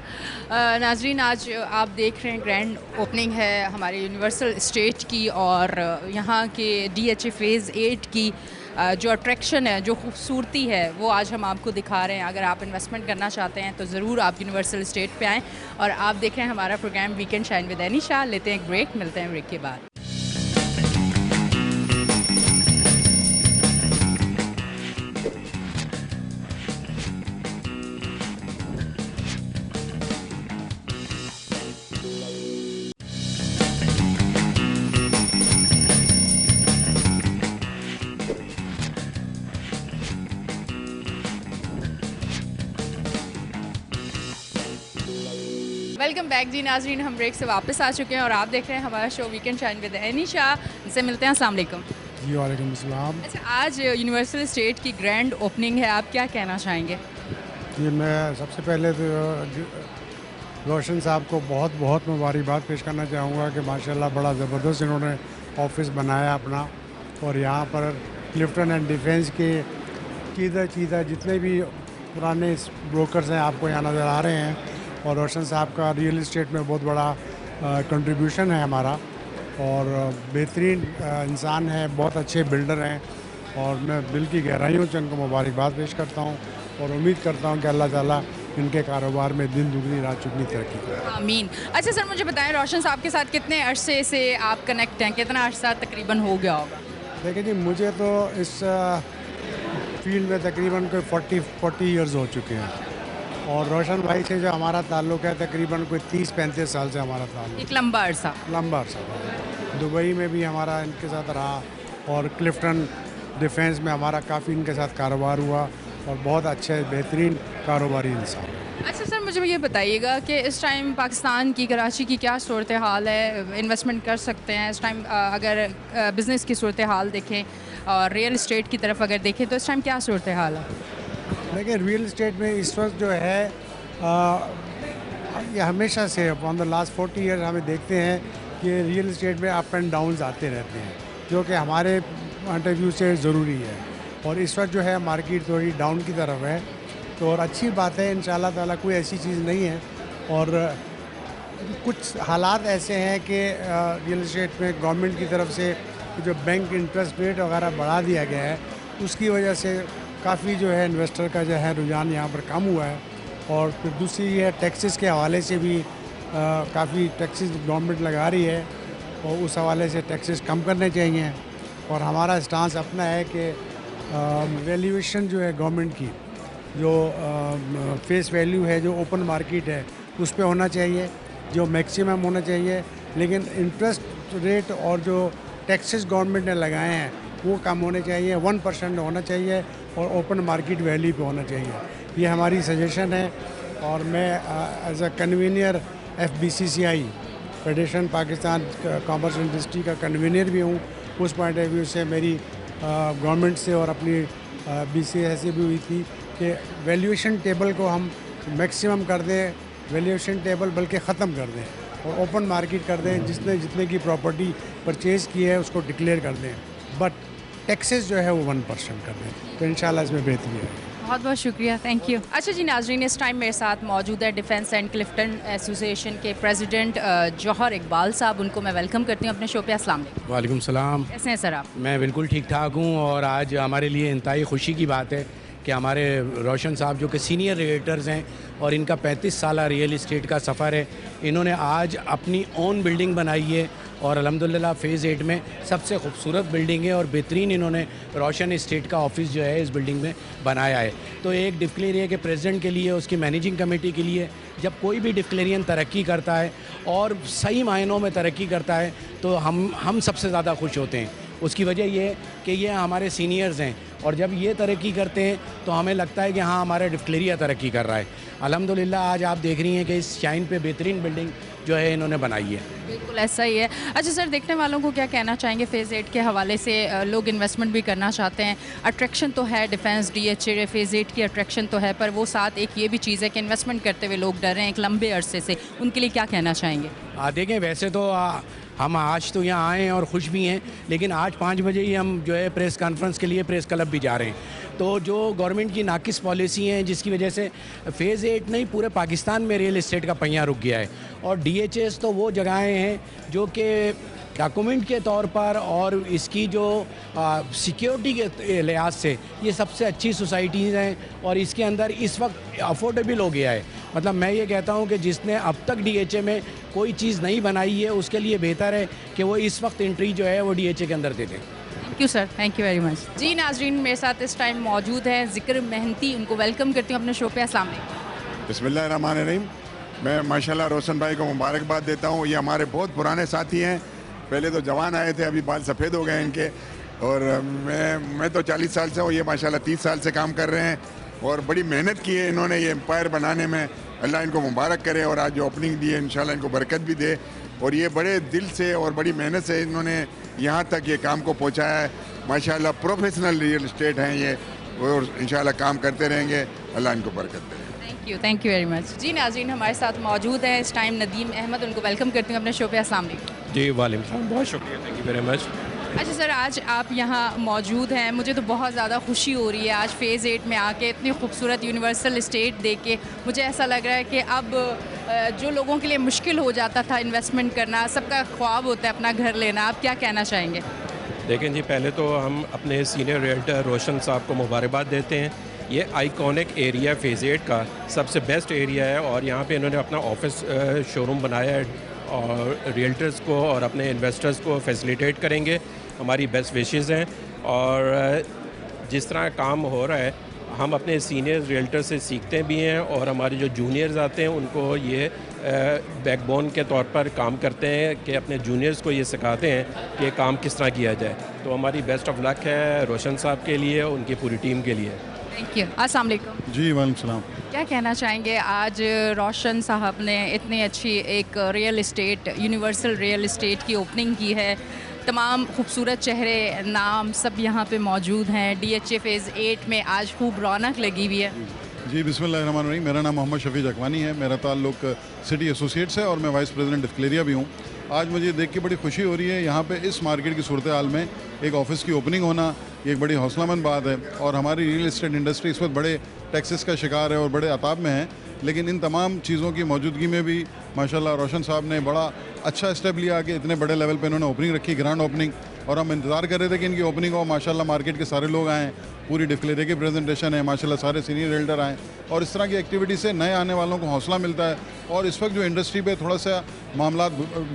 S1: नाजरीन, आज आप देख रहे हैं ग्रैंड ओपनिंग है हमारे यूनिवर्सल स्टेट की, और यहाँ के DHA फ़ेज़ 8 की जो अट्रैक्शन है, जो खूबसूरती है, वो आज हम आपको दिखा रहे हैं। अगर आप इन्वेस्टमेंट करना चाहते हैं तो ज़रूर आप यूनिवर्सल स्टेट पे आएँ। और आप देख रहे हैं हमारा programme weekend shine with Anisha. लेते हैं एक ब्रेक, मिलते हैं ब्रेक के बाद। वेलकम बैक जी नाजरीन, हम ब्रेक से वापस आ चुके हैं और आप देख रहे हैं हमारा show weekend shine with Anisha. इनसे मिलते हैं। अस्सलाम वालेकुम।
S4: जी वालेकुम अस्सलाम।
S1: अच्छा, आज यूनिवर्सल स्टेट की ग्रैंड ओपनिंग है, आप क्या कहना चाहेंगे?
S4: जी, मैं सबसे पहले तो रोशन साहब को बहुत बहुत मुबारकबाद पेश करना चाहूँगा कि माशाल्लाह बड़ा ज़बरदस्त इन्होंने ऑफिस बनाया अपना। और यहाँ पर क्लिफ्टन एंड डिफेंस के चीज़ा जितने भी पुराने ब्रोकर्स हैं आपको यहाँ नज़र आ रहे हैं। और रोशन साहब का रियल इस्टेट में बहुत बड़ा कंट्रीब्यूशन है हमारा, और बेहतरीन इंसान है, बहुत अच्छे बिल्डर हैं। और मैं दिल की गहराइयों से उनको मुबारकबाद पेश करता हूँ और उम्मीद करता हूँ कि अल्लाह ताला इनके कारोबार में दिन दुगनी रात चुगनी तरक्की करे।
S1: आमीन। अच्छा सर, मुझे बताएं, रोशन साहब के साथ कितने अरसे से आप कनेक्ट हैं? कितना अरसा तकरीबन हो गया होगा?
S4: देखिए जी, मुझे तो इस फील्ड में तकरीबन कोई 40 ईयर्स हो चुके हैं। और रोशन भाई से जो हमारा ताल्लुक़ है तकरीबन कोई 30-35 साल से हमारा ताल्लुक़।
S1: एक लंबा अरसा।
S4: लंबा अरसा। दुबई में भी हमारा इनके साथ रहा, और क्लिफ्टन डिफेंस में हमारा काफ़ी इनके साथ कारोबार हुआ, और बहुत अच्छे बेहतरीन कारोबारी इंसान।
S1: अच्छा सर, मुझे ये बताइएगा कि इस टाइम पाकिस्तान की, कराची की क्या सूरत हाल है? इन्वेस्टमेंट कर सकते हैं इस टाइम? अगर बिज़नेस की सूरत हाल देखें और रियल इस्टेट की तरफ अगर देखें तो इस टाइम क्या सूरत हाल है?
S4: देखिए, रियल इस्टेट में इस वक्त जो है ये हमेशा से ऑन द लास्ट 40 ईयर हमें देखते हैं कि रियल इस्टेट में अप एंड डाउन्स आते रहते हैं, जो कि हमारे पॉइंट ऑफ व्यू से ज़रूरी है। और इस वक्त जो है मार्केट थोड़ी डाउन की तरफ है, तो और अच्छी बात है, इंशाल्लाह ताला कोई ऐसी चीज़ नहीं है। और कुछ हालात ऐसे हैं कि रियल इस्टेट में गवर्नमेंट की तरफ से जो बैंक इंटरेस्ट रेट वगैरह बढ़ा दिया गया है, उसकी वजह से काफ़ी जो है इन्वेस्टर का जो है रुझान यहाँ पर कम हुआ है। और फिर दूसरी ये टैक्सेस के हवाले से भी काफ़ी टैक्सेस गवर्नमेंट लगा रही है, और उस हवाले से टैक्सेस कम करने चाहिए। और हमारा स्टांस अपना है कि वैल्यूएशन जो है गवर्नमेंट की, जो फेस वैल्यू है, जो ओपन मार्केट है, उस पे होना चाहिए, जो मैक्सिमम होना चाहिए। लेकिन इंटरेस्ट रेट और जो टैक्सेस गवर्नमेंट ने लगाए हैं वो कम होने चाहिए, 1% होना चाहिए और ओपन मार्केट वैल्यू पे होना चाहिए। ये हमारी सजेशन है और मैं as a convener FBCCI federation Pakistan commerce industry का कन्वीनर भी हूँ। उस पॉइंट ऑफ व्यू से मेरी गवर्नमेंट से और अपनी BCA से भी हुई थी कि वैल्यूएशन टेबल को हम मैक्सिमम कर दें, वैल्यूएशन टेबल बल्कि ख़त्म कर दें और ओपन मार्केट कर दें। जिसने जितने की प्रॉपर्टी परचेज़ की है उसको डिक्लेयर कर दें, बट टैक्सेस जो है वो 1% कर दें, तो इंशाल्लाह इसमें बेहतरी है।
S1: बहुत बहुत शुक्रिया, थैंक यू। अच्छा जी नाजरीन, इस टाइम मेरे साथ मौजूद है डिफेंस एंड क्लिफ्टन एसोसिएशन के प्रेसिडेंट जौहर इकबाल साहब। उनको मैं वेलकम करती हूँ अपने शो पे। अस्सलाम वालेकुम।
S5: वालेकुम सलाम।
S1: कैसे हैं सर आप?
S5: मैं बिल्कुल ठीक ठाक हूँ और आज हमारे लिए इंतहाई खुशी की बात है कि हमारे रोशन साहब जो कि सीनियर रिएटर्स हैं और इनका 35 साल रियल इस्टेट का सफ़र है, इन्होंने आज अपनी ओन बिल्डिंग बनाई है और अल्हम्दुलिल्लाह फ़ेज़ 8 में सबसे खूबसूरत बिल्डिंग है और बेहतरीन इन्होंने रोशन इस्टेट का ऑफिस जो है इस बिल्डिंग में बनाया है। तो एक डिक्लेरिया के प्रेसिडेंट के लिए, उसकी मैनेजिंग कमेटी के लिए, जब कोई भी डिक्लेरियन तरक्की करता है और सही मायनों में तरक्की करता है तो हम सबसे ज़्यादा खुश होते हैं। उसकी वजह ये है कि ये हमारे सीनियर्स हैं और जब ये तरक्की करते हैं तो हमें लगता है कि हाँ हमारा डिक्लेरिया तरक्की कर रहा है। अल्हम्दुलिल्लाह आज आप देख रही हैं कि इस शाइन पे बेहतरीन बिल्डिंग जो है इन्होंने बनाई है।
S1: बिल्कुल ऐसा ही है। अच्छा सर, देखने वालों को क्या कहना चाहेंगे फ़ेज़ 8 के हवाले से? लोग इन्वेस्टमेंट भी करना चाहते हैं, अट्रैक्शन तो है, डिफेंस DHA फ़ेज़ 8 की अट्रैक्शन तो है, पर वो साथ एक ये भी चीज़ है कि इन्वेस्टमेंट करते हुए लोग डर रहे हैं एक लंबे अरसे से, उनके लिए क्या कहना चाहेंगे?
S5: देखें, वैसे तो हम आज तो यहाँ आए हैं और खुश भी हैं, लेकिन आज 5 बजे ही हम जो है प्रेस कॉन्फ्रेंस के लिए प्रेस क्लब भी जा रहे हैं। तो जो गवर्नमेंट की नाकिस पॉलिसी हैं जिसकी वजह से फ़ेज़ 8 नहीं पूरे पाकिस्तान में रियल इस्टेट का पहिया रुक गया है और DHAs तो वो जगहें हैं जो कि डॉक्यूमेंट के तौर पर और इसकी जो सिक्योरिटी के लिहाज से ये सबसे अच्छी सोसाइटीज़ हैं और इसके अंदर इस वक्त अफोर्डेबल हो गया है। मतलब मैं ये कहता हूँ कि जिसने अब तक DHA में कोई चीज़ नहीं बनाई है उसके लिए बेहतर है कि वो इस वक्त एंट्री जो है वो DHA के अंदर दे दें।
S1: Thank you sir, thank you very much. जी नाजरीन, मेरे साथ इस टाइम मौजूद है ज़िक्र मेहनती, उनको वेलकम करती हूँ अपने शो पे। अस्सलाम वालेकुम।
S6: बिस्मिल्लाहिर्रहमानिर्रहीम। मैं माशाल्लाह रोशन भाई को मुबारकबाद देता हूँ। ये हमारे बहुत पुराने साथी हैं, पहले तो जवान आए थे, अभी बाल सफ़ेद हो गए इनके। और मैं तो 40 साल से हूँ, ये माशाल्लाह 30 साल से काम कर रहे हैं और बड़ी मेहनत की है इन्होंने ये एम्पायर बनाने में। अल्लाह इनको मुबारक करे और आज जो ओपनिंग दी है इंशाल्लाह इनको बरकत भी दे। और ये बड़े दिल से और बड़ी मेहनत से इन्होंने यहाँ तक ये काम को पहुँचाया है। माशाल्लाह प्रोफेशनल रियल इस्टेट हैं ये और इंशाल्लाह काम करते रहेंगे। अल्लाह इनको बरकत दे।
S1: Thank you very much. जी नाज़रीन, हमारे साथ मौजूद है इस टाइम नदीम अहमद, उनको वेलकम करती हूँ अपने शो पे। अस्सलाम वालेकुम।
S7: जी वालेकुम सलाम, बहुत शुक्रिया, थैंक यू वेरी मच।
S1: अच्छा सर, आज आप यहाँ मौजूद हैं, मुझे तो बहुत ज़्यादा खुशी हो रही है आज फ़ेज़ 8 में आके इतनी खूबसूरत यूनिवर्सल इस्टेट देख के। मुझे ऐसा लग रहा है कि अब जो लोगों के लिए मुश्किल हो जाता था इन्वेस्टमेंट करना, सबका ख्वाब होता है अपना घर लेना। आप क्या कहना चाहेंगे?
S7: देखें जी, पहले तो हम अपने सीनियर रियल्टर रोशन साहब को मुबारकबाद देते हैं। ये आइकॉनिक एरिया फ़ेज़ 8 का सबसे बेस्ट एरिया है और यहाँ पे इन्होंने अपना ऑफिस शोरूम बनाया है और रियल्टर्स को और अपने इन्वेस्टर्स को फैसिलिटेट करेंगे। हमारी बेस्ट विशेज़ हैं और जिस तरह काम हो रहा है हम अपने सीनियर रियल्टर से सीखते भी हैं और हमारे जो जूनियर्स आते हैं उनको ये बैकबोन के तौर पर काम करते हैं कि अपने जूनियर्स को ये सिखाते हैं कि ये काम किस तरह किया जाए। तो हमारी बेस्ट ऑफ लक है रोशन साहब के लिए, उनकी पूरी टीम के लिए।
S1: Thank you. अस्सलाम वालेकुम।
S8: जी वालेकुम सलाम।
S1: क्या कहना चाहेंगे, आज रोशन साहब ने इतनी अच्छी एक real estate, universal real estate की ओपनिंग की है। तमाम खूबसूरत चेहरे, नाम सब यहाँ पे मौजूद हैं। DHA फ़ेज़ 8 में आज खूब रौनक लगी हुई है।
S8: जी बिस्मिल्लाहिर्रहमानिर्रहीम। मेरा नाम मोहम्मद शफी जकवानी है, मेरा ताल्लुक सिटी एसोसिएट्स है और मैं वाइस प्रेसिडेंट डिक्लेरिया भी हूँ। आज मुझे देख के बड़ी खुशी हो रही है यहाँ पे इस मार्केट की सूरत हाल में एक ऑफिस की ओपनिंग होना ये एक बड़ी हौसलामंद बात है। और हमारी रियल इस्टेट इंडस्ट्री इस वक्त बड़े टैक्सेस का शिकार है और बड़े अताब में है, लेकिन इन तमाम चीज़ों की मौजूदगी में भी माशाल्लाह रोशन साहब ने बड़ा अच्छा स्टेप लिया कि इतने बड़े लेवल पे इन्होंने ओपनिंग रखी, ग्रैंड ओपनिंग। और हम इंतज़ार कर रहे थे कि इनकी ओपनिंग हो, माशाल्लाह मार्केट के सारे लोग आएँ, पूरी डिक्लेरिया की प्रेजेंटेशन है, माशाल्लाह सारे सीनियर रियल्टर आएँ और इस तरह की एक्टिविटी से नए आने वालों को हौसला मिलता है। और इस वक्त जो इंडस्ट्री पे थोड़ा सा मामला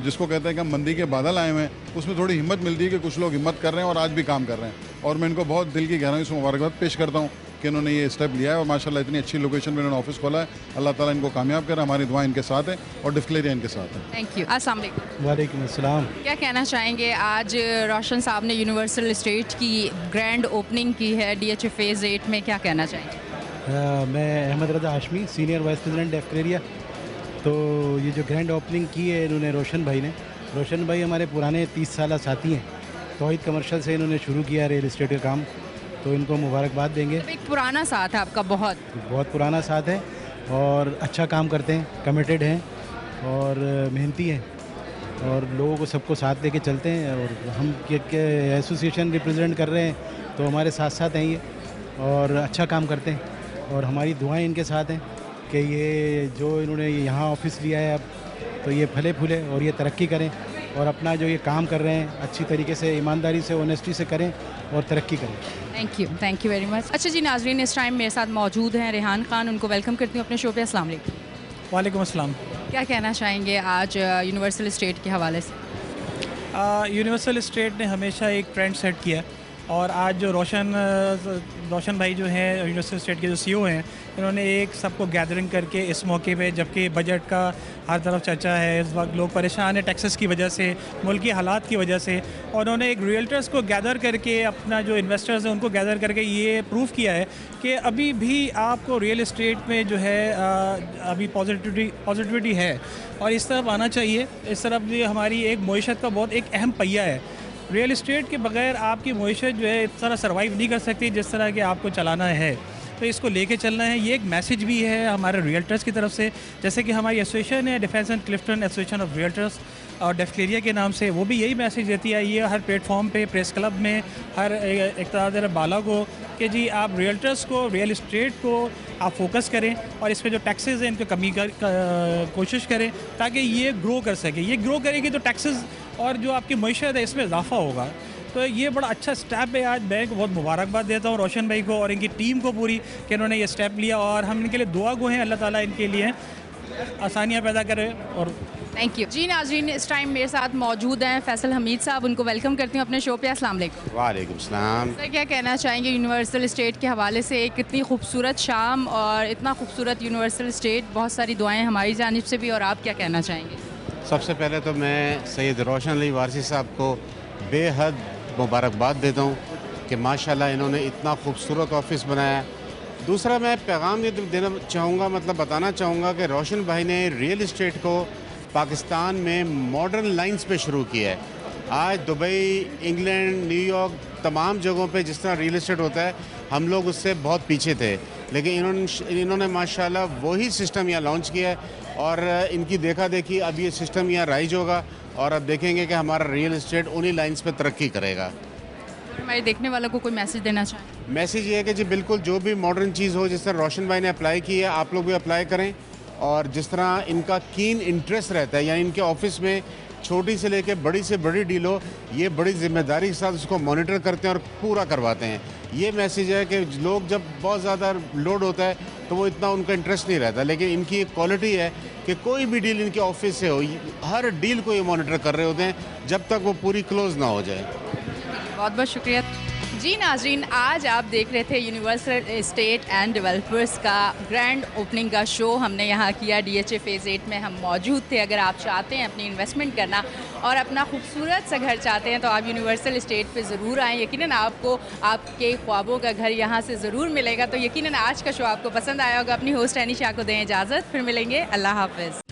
S8: जिसको कहते हैं कि हम मंदी के बादल आए हुए हैं, उसमें थोड़ी हिम्मत मिलती है कि कुछ लोग हिम्मत कर रहे हैं और आज भी काम कर रहे हैं। और मैं इनको बहुत दिल की गहराई से मुबारकबाद पेश करता हूँ कि इन्होंने ये स्टेप लिया है और माशाल्लाह इतनी अच्छी लोकेशन में इन्होंने ऑफिस खोला है। अल्लाह ताला इनको कामयाब करे, हमारी दुआ इनके साथ है और डिस्क्लेरिया इनके साथ है।
S1: Thank you. अस्सलाम वालेकुम।
S3: वालेकुम अस्सलाम।
S1: क्या कहना चाहेंगे, आज रोशन साहब ने यूनिवर्सल इस्टेट की ग्रैंड ओपनिंग की है DHA फेज़ 8 में, क्या कहना चाहेंगे?
S3: मैं अहमद रज़ा हाशमी, सीनियर वाइस प्रेसिडेंट डेफक्लेरिया। तो ये जो ग्रैंड ओपनिंग की है इन्होंने रोशन भाई ने, रोशन भाई हमारे पुराने 30 साल साथी हैं। तौहीद कमर्शियल से इन्होंने शुरू किया रियल इस्टेट का काम, तो इनको मुबारकबाद देंगे।
S1: एक पुराना साथ है आपका, बहुत
S3: पुराना साथ है और अच्छा काम करते हैं, कमिटेड हैं और मेहनती हैं और लोगों को सबको साथ लेके चलते हैं। और हम एसोसिएशन रिप्रेजेंट कर रहे हैं तो हमारे साथ साथ हैं ये और अच्छा काम करते हैं और हमारी दुआएं इनके साथ हैं कि ये जो इन्होंने यहाँ ऑफिस लिया है अब, तो ये फले फूले और ये तरक्की करें और अपना जो ये काम कर रहे हैं अच्छी तरीके से, ईमानदारी से, ऑनेस्टी से करें और तरक्की करें।
S1: Thank you very much. अच्छा जी नाजरीन, इस टाइम मेरे साथ मौजूद हैं रेहान खान, उनको वेलकम करती हूँ अपने शो पे। अस्सलाम वालेकुम।
S9: वालेकुम अस्सलाम।
S1: क्या कहना चाहेंगे आज यूनिवर्सल इस्टेट के हवाले से?
S9: यूनिवर्सल इस्टेट ने हमेशा एक ट्रेंड सेट किया है और आज जो रोशन भाई जो हैं यूनिवर्सल इस्टेट के जो CEO हैं, इन्होंने एक सबको गैदरिंग करके इस मौके पे, जबकि बजट का हर तरफ चर्चा है, इस वक्त लोग परेशान हैं टैक्सेस की वजह से, मुल्की हालात की वजह से, और उन्होंने एक रियल्टर्स को गैदर करके, अपना जो इन्वेस्टर्स हैं उनको गैदर करके ये प्रूव किया है कि अभी भी आपको रियल इस्टेट में जो है अभी पॉजिटिविटी है और इस तरफ आना चाहिए। इस तरफ ये हमारी एक मईशत का बहुत एक अहम पहिया है। रियल इस्टेट के बगैर आपकी मईशत जो है इस तरह सर्वाइव नहीं कर सकती जिस तरह के आपको चलाना है, तो इसको लेके चलना है। ये एक मैसेज भी है हमारे रियल्टर्स की तरफ से, जैसे कि हमारी एसोसिएशन है defence and Clifton association of realtors और डेफक्लेरिया के नाम से, वो भी यही मैसेज देती है ये हर प्लेटफॉर्म पे, प्रेस क्लब में, हर इक़्तिदार बाला को, कि जी आप रियल्टर्स को, रियल इस्टेट को आप फोकस करें और इस पर जो टैक्सेस हैं इनको कमी कोशिश करें ताकि ये ग्रो कर सके। ये ग्रो करेगी तो टैक्सेस और जो आपकी मईशत है इसमें इजाफा होगा। तो ये बड़ा अच्छा स्टेप है। आज मैं बहुत मुबारकबाद देता हूँ रोशन भाई को और इनकी टीम को पूरी, कि इन्होंने ये स्टेप लिया और हम इनके लिए दुआ गो हैं, अल्लाह ताला इनके लिए आसानियाँ पैदा करे। और
S1: थैंक यू जी नाजरीन, इस टाइम मेरे साथ मौजूद हैं फैसल हमीद साहब, उनको वेलकम करती हूँ अपने शो पे। अस्सलाम वालेकुम।
S10: वालेकुम सलाम।
S1: सर क्या कहना चाहेंगे यूनिवर्सल इस्टेट के हवाले से? एक इतनी खूबसूरत शाम और इतना खूबसूरत यूनिवर्सल इस्टेट, बहुत सारी दुआएं हमारी जानिब से भी, और आप क्या कहना चाहेंगे?
S10: सबसे पहले तो मैं सैयद रोशन अली वारसी साहब को बेहद मुबारकबाद देता हूँ कि माशाल्लाह इन्होंने इतना खूबसूरत ऑफिस बनाया। दूसरा मैं पैगाम ये देना चाहूँगा, मतलब बताना चाहूँगा कि रोशन भाई ने रियल इस्टेट को पाकिस्तान में मॉडर्न लाइंस पे शुरू किया है। आज दुबई, इंग्लैंड, न्यूयॉर्क, तमाम जगहों पे जिस तरह रियल इस्टेट होता है हम लोग उससे बहुत पीछे थे, लेकिन इन्होंने माशाल्लाह वही सिस्टम यहाँ लॉन्च किया है और इनकी देखा देखी अब ये सिस्टम यहाँ राइज होगा और अब देखेंगे कि हमारा रियल इस्टेट उन्हीं लाइंस पे तरक्की करेगा।
S1: हमारे देखने वालों को कोई मैसेज देना चाहें?
S10: मैसेज ये है कि जी बिल्कुल जो भी मॉडर्न चीज़ हो, जिस तरह रोशन भाई ने अप्लाई की है, आप लोग भी अप्लाई करें। और जिस तरह इनका कीन इंटरेस्ट रहता है, यानी इनके ऑफिस में छोटी से लेकर बड़ी से बड़ी डील हो, ये बड़ी जिम्मेदारी के साथ उसको मॉनिटर करते हैं और पूरा करवाते हैं। ये मैसेज है कि लोग जब बहुत ज़्यादा लोड होता है तो वो इतना उनका इंटरेस्ट नहीं रहता, लेकिन इनकी एक क्वालिटी है कि कोई भी डील इनके ऑफिस से हो, हर डील को ये मॉनिटर कर रहे होते हैं जब तक वो पूरी क्लोज ना हो जाए।
S1: बहुत बहुत शुक्रिया जी नाजरीन, आज आप देख रहे थे यूनिवर्सल इस्टेट एंड डेवलपर्स का ग्रैंड ओपनिंग का शो हमने यहाँ किया। DHA फेज़ 8 में हम मौजूद थे। अगर आप चाहते हैं अपनी इन्वेस्टमेंट करना और अपना खूबसूरत सा घर चाहते हैं तो आप यूनिवर्सल इस्टेट पे ज़रूर आएँ। यकीनन आपको आपके ख्वाबों का घर यहाँ से ज़रूर मिलेगा। तो यकीनन आज का शो आपको पसंद आया होगा। अपनी होस्ट एनी शाह को दें इजाज़त, फिर मिलेंगे। अल्लाह हाफ़िज़।